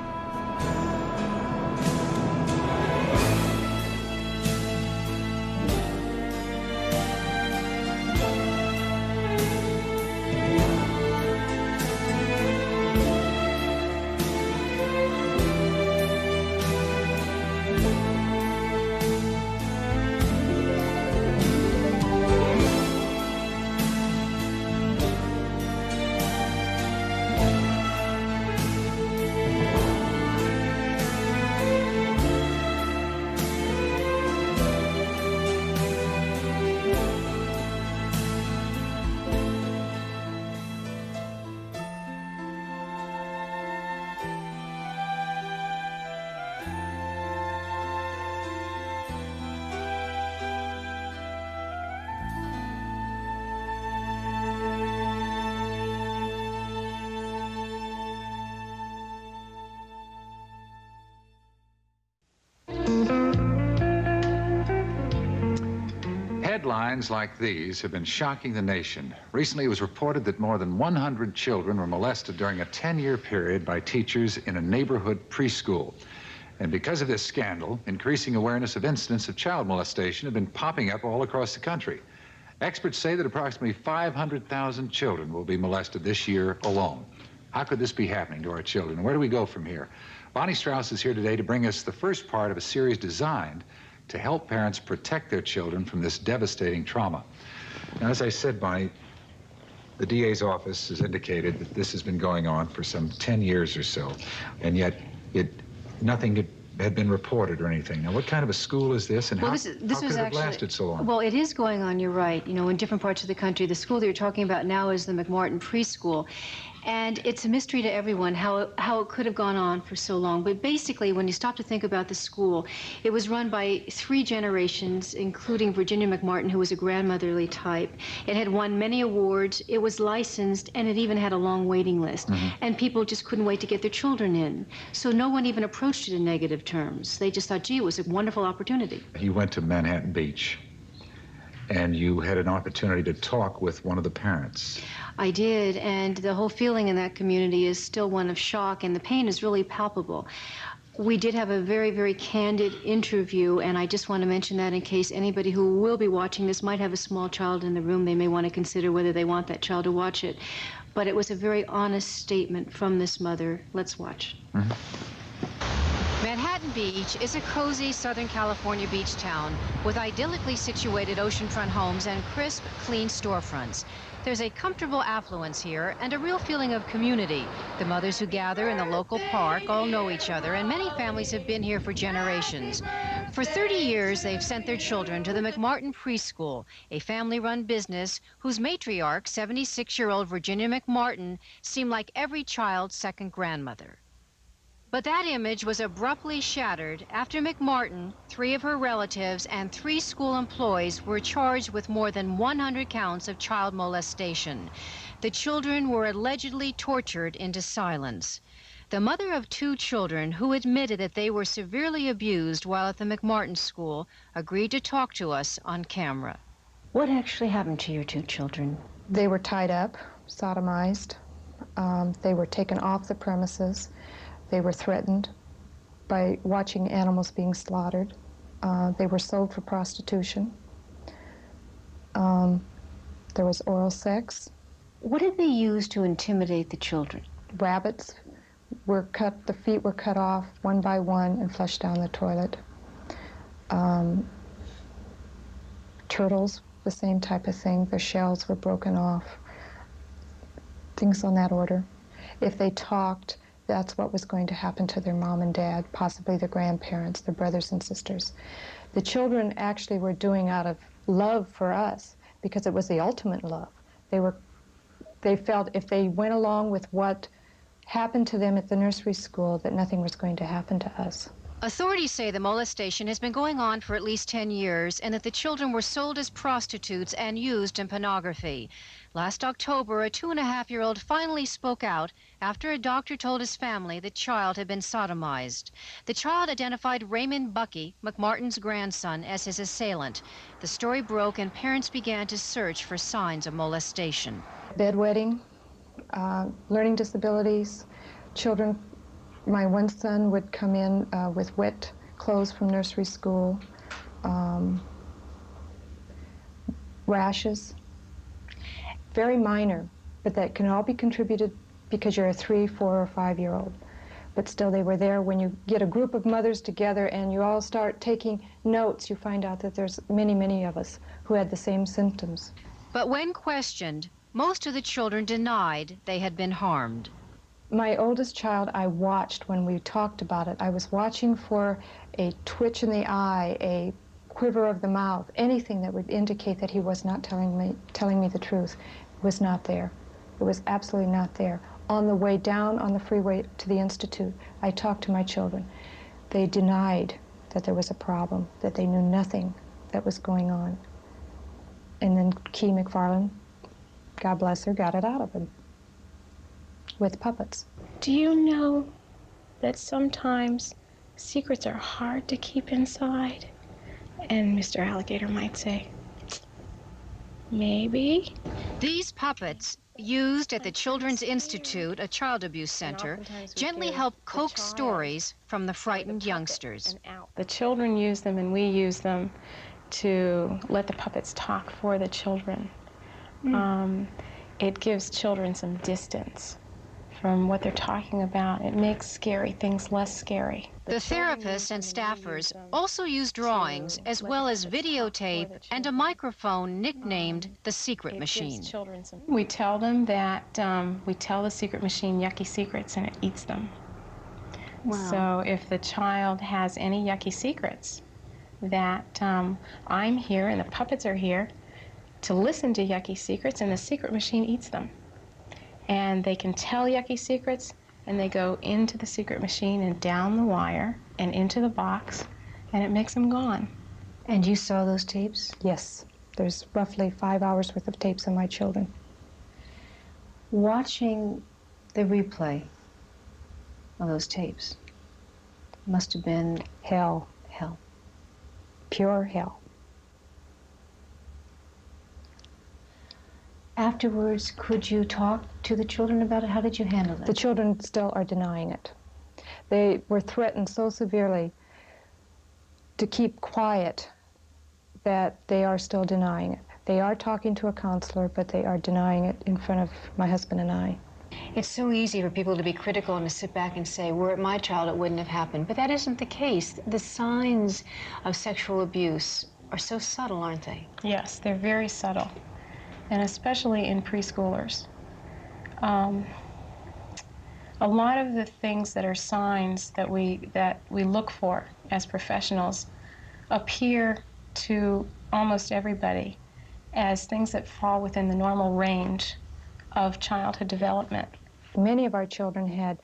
Headlines like these have been shocking the nation. Recently, it was reported that more than 100 children were molested during a 10-year period by teachers in a neighborhood preschool. And because of this scandal, increasing awareness of incidents of child molestation have been popping up all across the country. Experts say that approximately 500,000 children will be molested this year alone. How could this be happening to our children? Where do we go from here? Bonnie Strauss is here today to bring us the first part of a series designed to help parents protect their children from this devastating trauma. Now, as I said, Bonnie, the DA's office has indicated that this has been going on for some 10 years or so, and yet nothing had been reported or anything. Now, what kind of a school is this, and how could it have lasted so long? Well, it is going on, you're right. You know, in different parts of the country, the school that you're talking about now is the McMartin preschool. And it's a mystery to everyone how it could have gone on for so long. But basically, when you stop to think about the school, it was run by 3 generations, including Virginia McMartin, who was a grandmotherly type. It had won many awards, it was licensed, and it even had a long waiting list. And people just couldn't wait to get their children in. So no one even approached it in negative terms. They just thought, gee, it was a wonderful opportunity. You went to Manhattan Beach, and you had an opportunity to talk with one of the parents. I did, and the whole feeling in that community is still one of shock, and the pain is really palpable. We did have a very, very candid interview, and I just want to mention that in case anybody who will be watching this might have a small child in the room. They may want to consider whether they want that child to watch it. But it was a very honest statement from this mother. Let's watch. Manhattan Beach is a cozy Southern California beach town with idyllically situated oceanfront homes and crisp, clean storefronts. There's a comfortable affluence here and a real feeling of community. The mothers who gather in the local park all know each other, and many families have been here for generations. For 30 years, they've sent their children to the McMartin Preschool, a family-run business whose matriarch, 76-year-old Virginia McMartin, seemed like every child's second grandmother. But that image was abruptly shattered after McMartin, 3 of her relatives, and 3 school employees were charged with more than 100 counts of child molestation. The children were allegedly tortured into silence. The mother of 2 children, who admitted that they were severely abused while at the McMartin school, agreed to talk to us on camera. What actually happened to your 2 children? They were tied up, sodomized. They were taken off the premises. They were threatened by watching animals being slaughtered. They were sold for prostitution. There was oral sex. What did they use to intimidate the children? Rabbits were cut, the feet were cut off one by one and flushed down the toilet. Turtles, the same type of thing. Their shells were broken off. Things on that order. If they talked, that's what was going to happen to their mom and dad, possibly their grandparents, their brothers and sisters. The children actually were doing out of love for us, because it was the ultimate love. They felt if they went along with what happened to them at the nursery school, that nothing was going to happen to us. Authorities say the molestation has been going on for at least 10 years and that the children were sold as prostitutes and used in pornography. Last October, a 2.5-year-old finally spoke out after a doctor told his family the child had been sodomized. The child identified Raymond Bucky, McMartin's grandson, as his assailant. The story broke and parents began to search for signs of molestation. Bedwetting, learning disabilities, children. My one son would come in with wet clothes from nursery school, rashes, very minor, but that can all be contributed because you're a 3-, 4-, or 5-year-old. But still, they were there. When you get a group of mothers together and you all start taking notes, you find out that there's many, many of us who had the same symptoms. But when questioned, most of the children denied they had been harmed. My oldest child, I watched when we talked about it. I was watching for a twitch in the eye, a quiver of the mouth, anything that would indicate that he was not telling me the truth. It was not there. It was absolutely not there. On the way down on the freeway to the Institute, I talked to my children. They denied that there was a problem, that they knew nothing that was going on. And then Key McFarland, God bless her, got it out of him with puppets. Do you know that sometimes secrets are hard to keep inside? And Mr. Alligator might say, Maybe. These puppets, used at the Children's Institute, a child abuse center, gently help coax stories from the frightened youngsters. The children use them and we use them to let the puppets talk for the children. It gives children some distance from what they're talking about. It makes scary things less scary. The therapists and staffers also use drawings as well as videotape and a microphone nicknamed the Secret Machine. We tell them that we tell the secret machine yucky secrets and it eats them. Wow. So if the child has any yucky secrets, that I'm here and the puppets are here to listen to yucky secrets, and the secret machine eats them. And they can tell yucky secrets, and they go into the secret machine and down the wire and into the box, and it makes them gone. And you saw those tapes? Yes. There's roughly 5 hours worth of tapes on my children. Watching the replay of those tapes must have been hell. Hell. Pure hell. Afterwards, could you talk to the children about it? How did you handle that? The children still are denying it. They were threatened so severely to keep quiet that they are still denying it. They are talking to a counselor, but they are denying it in front of my husband and I. It's so easy for people to be critical and to sit back and say, were it my child, it wouldn't have happened. But that isn't the case. The signs of sexual abuse are so subtle, aren't they? Yes, they're very subtle, and especially in preschoolers. A lot of the things that are signs that we look for as professionals appear to almost everybody as things that fall within the normal range of childhood development. Many of our children had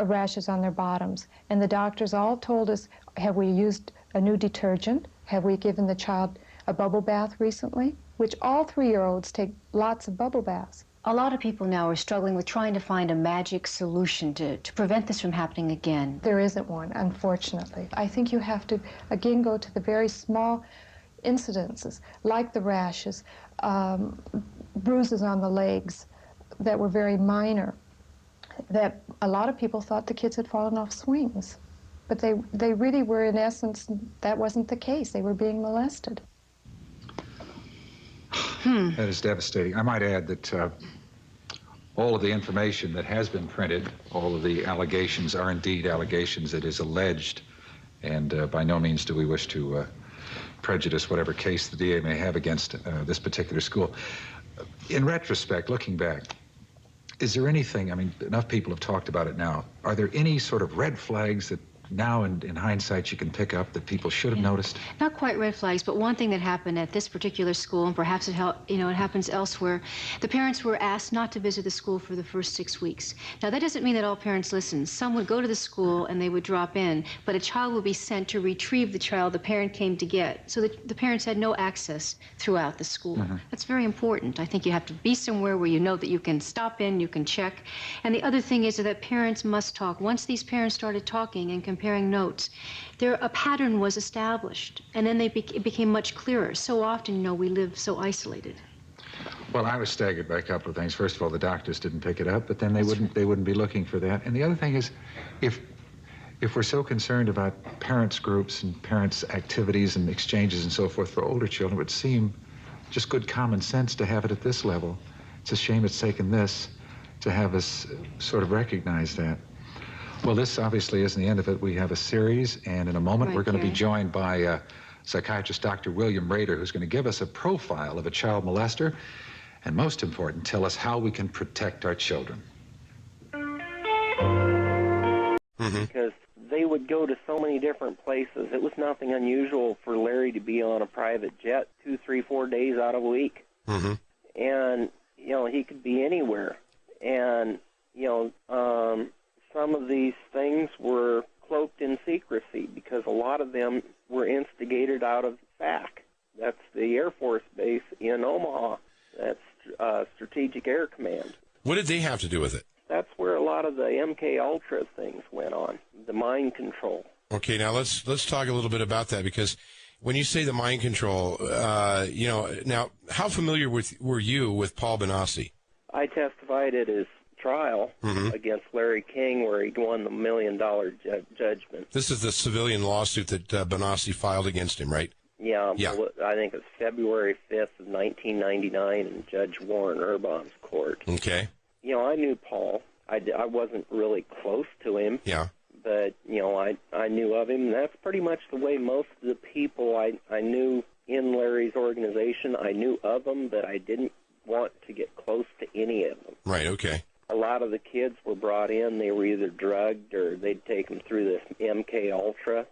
rashes on their bottoms, and the doctors all told us, have we used a new detergent? Have we given the child a bubble bath recently? Which all 3-year-olds take lots of bubble baths. A lot of people now are struggling with trying to find a magic solution to prevent this from happening again. There isn't one, unfortunately. I think you have to, again, go to the very small incidences, like the rashes, bruises on the legs that were very minor, that a lot of people thought the kids had fallen off swings. But they really were, in essence, that wasn't the case. They were being molested. That is devastating. I might add that all of the information that has been printed, all of the allegations are indeed allegations. It is alleged, and by no means do we wish to prejudice whatever case the DA may have against this particular school. In retrospect, looking back, is there anything, I mean, enough people have talked about it now, are there any sort of red flags that now in hindsight you can pick up that people should have noticed? Not quite red flags, but one thing that happened at this particular school, and perhaps it happens elsewhere, the parents were asked not to visit the school for the first 6 weeks. Now that doesn't mean that all parents listen. Some would go to the school and they would drop in, but a child would be sent to retrieve the child the parent came to get, so that the parents had no access throughout the school. That's very important. I think you have to be somewhere where you know that you can stop in, you can check. And the other thing is that parents must talk. Once these parents started talking and comparing notes, a pattern was established, and then it became much clearer. So often, we live so isolated. Well, I was staggered by a couple of things. First of all, the doctors didn't pick it up, but then they wouldn't be looking for that. And the other thing is, if we're so concerned about parents' groups and parents' activities and exchanges and so forth for older children, it would seem just good common sense to have it at this level. It's a shame it's taken this to have us sort of recognize that. Well, this obviously isn't the end of it. We have a series, and in a moment we're going to be joined by psychiatrist Dr. William Rader, who's going to give us a profile of a child molester, and most important, tell us how we can protect our children. Because they would go to so many different places. It was nothing unusual for Larry to be on a private jet 2, 3, 4 days out of a week. And, he could be anywhere. And, some of these things were cloaked in secrecy because a lot of them were instigated out of SAC. That's the Air Force Base in Omaha. That's Strategic Air Command. What did they have to do with it? That's where a lot of the MK Ultra things went on, the mind control. Okay, now let's talk a little bit about that, because When you say the mind control, now, how familiar were you with Paul Benassi? I testified at his trial against Larry King, where he won the $1 million judgment. This is the civilian lawsuit that Benassi filed against him, right? Yeah. I think it's February 5th of 1999 in Judge Warren Urbaum's court. Okay. I knew Paul. I wasn't really close to him. Yeah. But, I knew of him. That's pretty much the way most of the people I knew in Larry's organization, I knew of them, but I didn't want to get close to any of them. Right, okay. A lot of the kids were brought in. They were either drugged or they'd take them through this MK Ultra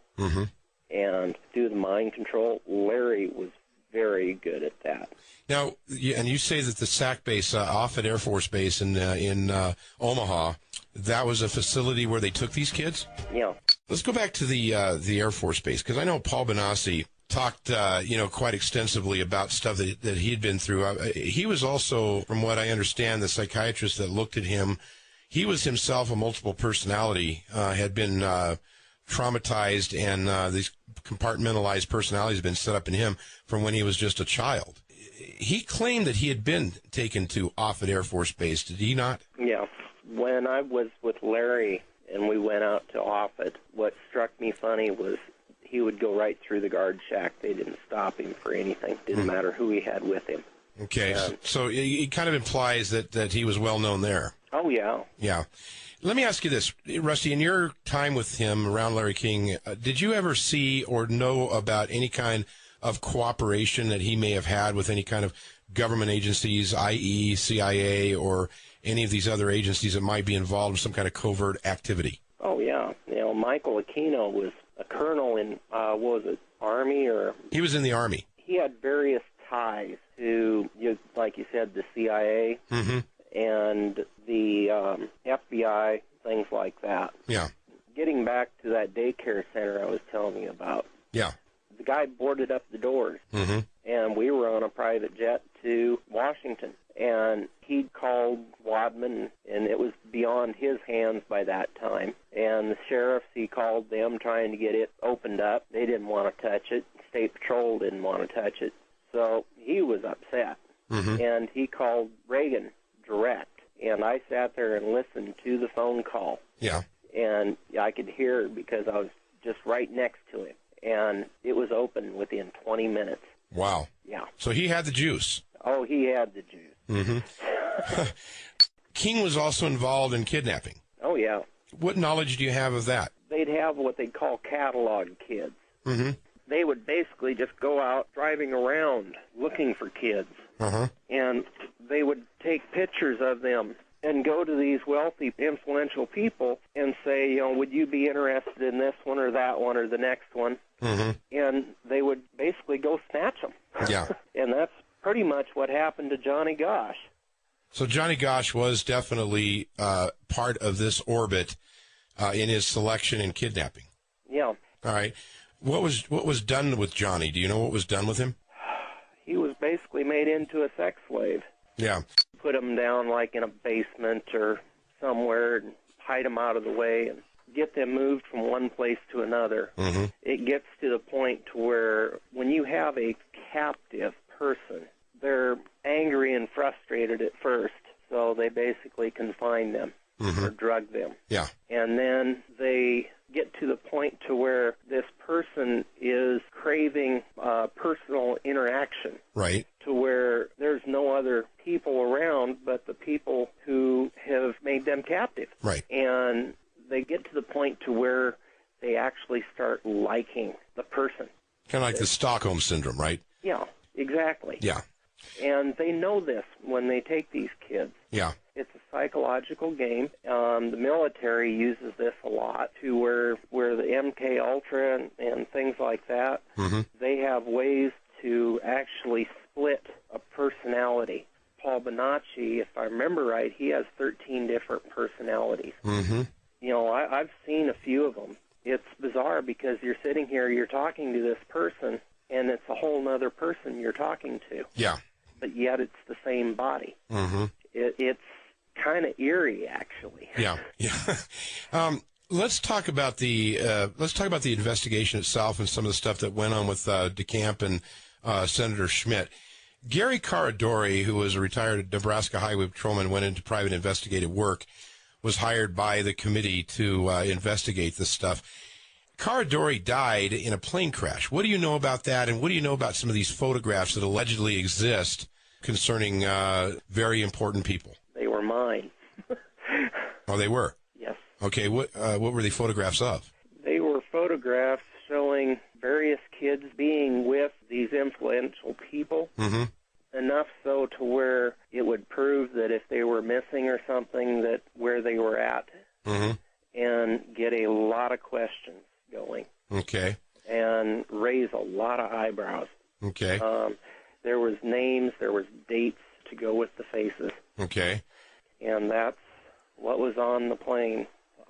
and do the mind control. Larry was very good at that. Now, and you say that the SAC base, Offutt Air Force Base in Omaha, that was a facility where they took these kids? Yeah. Let's go back to the Air Force Base, because I know Paul Benassi talked, quite extensively about stuff that he had been through. He was also, from what I understand, the psychiatrist that looked at him. He was himself a multiple personality, had been traumatized, and these compartmentalized personalities had been set up in him from when he was just a child. He claimed that he had been taken to Offutt Air Force Base. Did he not? Yeah. When I was with Larry and we went out to Offutt, what struck me funny was he would go right through the guard shack. They didn't stop him for anything. Didn't matter who he had with him. Okay, so it kind of implies that he was well known there. Oh, yeah. Yeah. Let me ask you this, Rusty, in your time with him around Larry King, did you ever see or know about any kind of cooperation that he may have had with any kind of government agencies, i.e. CIA or any of these other agencies that might be involved in some kind of covert activity? Oh, yeah. Michael Aquino was a colonel in, what was it, Army or... He was in the Army. He had various ties to, like you said, the CIA and the FBI, things like that. Yeah. Getting back to that daycare center I was telling you about. Yeah. The guy boarded up the doors, and we were on a private jet to Washington, and he called Wadman, and it was beyond his hands by that time. And the sheriffs, he called them trying to get it opened up. They didn't want to touch it. State Patrol didn't want to touch it. So he was upset, and he called Reagan direct, and I sat there and listened to the phone call. Yeah. And I could hear because I was just right next to him. And it was open within 20 minutes. Wow. Yeah. So he had the juice. Oh, he had the juice. King was also involved in kidnapping. Oh, yeah. What knowledge do you have of that? They'd have what they'd call catalog kids. They would basically just go out driving around looking for kids. And they would take pictures of them and go to these wealthy, influential people and say, would you be interested in this one or that one or the next one? And they would basically go snatch them. Yeah. And that's pretty much what happened to Johnny Gosch. So Johnny Gosch was definitely part of this orbit in his selection and kidnapping. Yeah. All right. What was done with Johnny? Do you know what was done with him? He was basically made into a sex slave. Yeah. Put him down like in a basement or somewhere and hide him out of the way and get them moved from one place to another. It gets to the point to where when you have a captive person, they're angry and frustrated at first, so they basically confine them or drug them. Yeah. And then they get to the point to where this person is craving personal interaction. Right. To where there's no other people around but the people who have made them captive. Right. And they get to the point to where they actually start liking the person. Kind of like the Stockholm Syndrome, right? Yeah, exactly. Yeah. And they know this when they take these kids. Yeah. It's a psychological game. The military uses this a lot to where the MK Ultra and things like that, they have ways to actually split a personality. Paul Benassi, if I remember right, he has 13 different personalities. I've seen a few of them. It's bizarre because you're sitting here, you're talking to this person, and it's a whole other person you're talking to. Yeah. But yet it's the same body. It's kind of eerie, actually. Yeah. Let's talk about the investigation itself and some of the stuff that went on with DeCamp and Senator Schmidt. Gary Caradori, who was a retired Nebraska highway patrolman, went into private investigative work, was hired by the committee to investigate this stuff. Caradori died in a plane crash. What do you know about that, and what do you know about some of these photographs that allegedly exist concerning very important people? They were mine. Oh, they were? Yes. Okay, what were the photographs of? They were photographs showing various kids being with these influential people, enough so to where it would prove that if they were missing or something, that where they were at, and get a lot of questions going. Okay. And raise a lot of eyebrows. Okay. There was names, there was dates to go with the faces. Okay. And that's what was on the plane.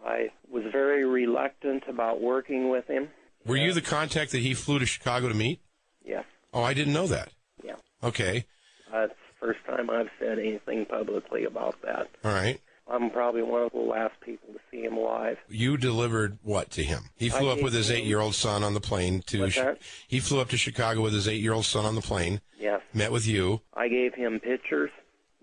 I was very reluctant about working with him. Were you the contact that he flew to Chicago to meet? Yes. Oh, I didn't know that. Yeah. Okay. It's the first time I've said anything publicly about that. All right. I'm probably one of the last people to see him live. You delivered what to him? He flew up with his 8-year-old son on the plane to. He flew up to Chicago with his 8-year-old son on the plane. Yes. Met with you. I gave him pictures,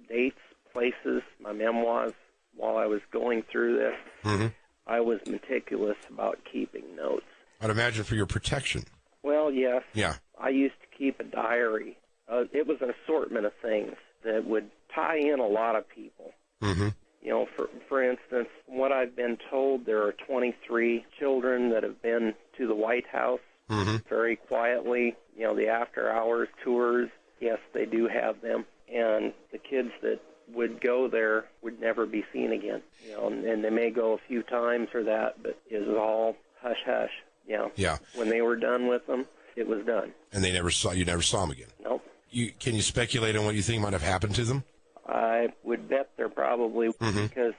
dates, places, my memoirs. While I was going through this, I was meticulous about keeping notes. I'd imagine for your protection. Well, yes. Yeah. I used to keep a diary. It was an assortment of things that would tie in a lot of people. You know, for instance, what I've been told, there are 23 children that have been to the White House very quietly. You know, the after-hours tours, yes, they do have them. And the kids that would go there would never be seen again. You know, and they may go a few times or that, but it was all hush-hush. You know. Yeah. When they were done with them, it was done. And you never saw them again? Nope. Can you speculate on what you think might have happened to them? I would bet they're probably because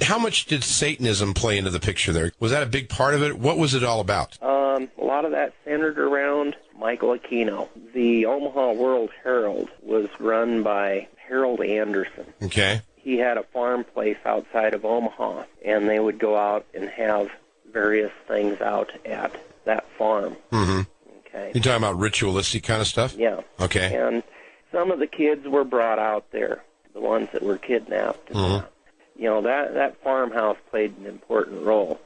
how much did Satanism play into the picture there? Was that a big part of it? What was it all about? A lot of that centered around Michael Aquino. The Omaha World Herald was run by Harold Anderson. Okay. He had a farm place outside of Omaha, and they would go out and have various things out at that farm. Okay. You're talking about ritualistic kind of stuff? Yeah. Okay. And some of the kids were brought out there, the ones that were kidnapped. You know, that farmhouse played an important role.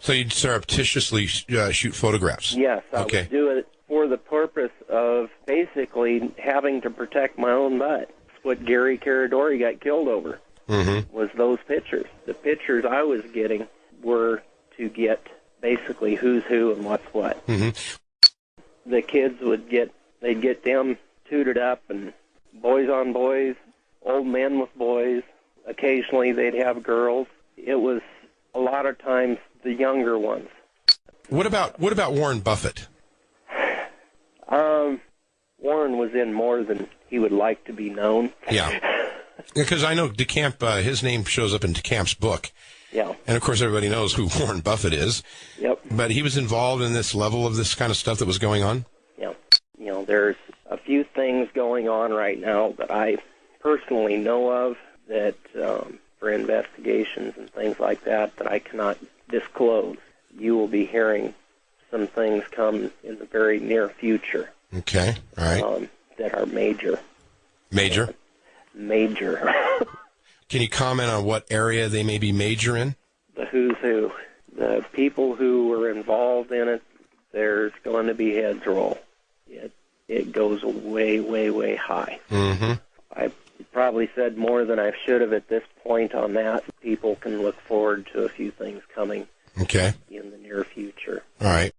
So you'd surreptitiously shoot photographs? Yes, I would do it for the purpose of basically having to protect my own butt. That's what Gary Caradori got killed over, was those pictures. The pictures I was getting were to get basically who's who and what's what. The kids they'd get them tutored up, and boys on boys, old men with boys. Occasionally they'd have girls. It was a lot of times the younger ones. What about Warren Buffett? Warren was in more than he would like to be known. Yeah. Because I know DeCamp, his name shows up in DeCamp's book. Yeah. And, of course, everybody knows who Warren Buffett is. Yep. But he was involved in this level of this kind of stuff that was going on? Yeah. You know, there's a few things going on right now that I personally know of that for investigations and things like that I cannot disclose. You will be hearing some things come in the very near future. Okay. All right. That are major. Major? Major. Can you comment on what area they may be major in? The who's who. The people who were involved in it, there's going to be heads roll. It goes way, way, way high. I probably said more than I should have at this point on that. People can look forward to a few things coming in the near future. All right.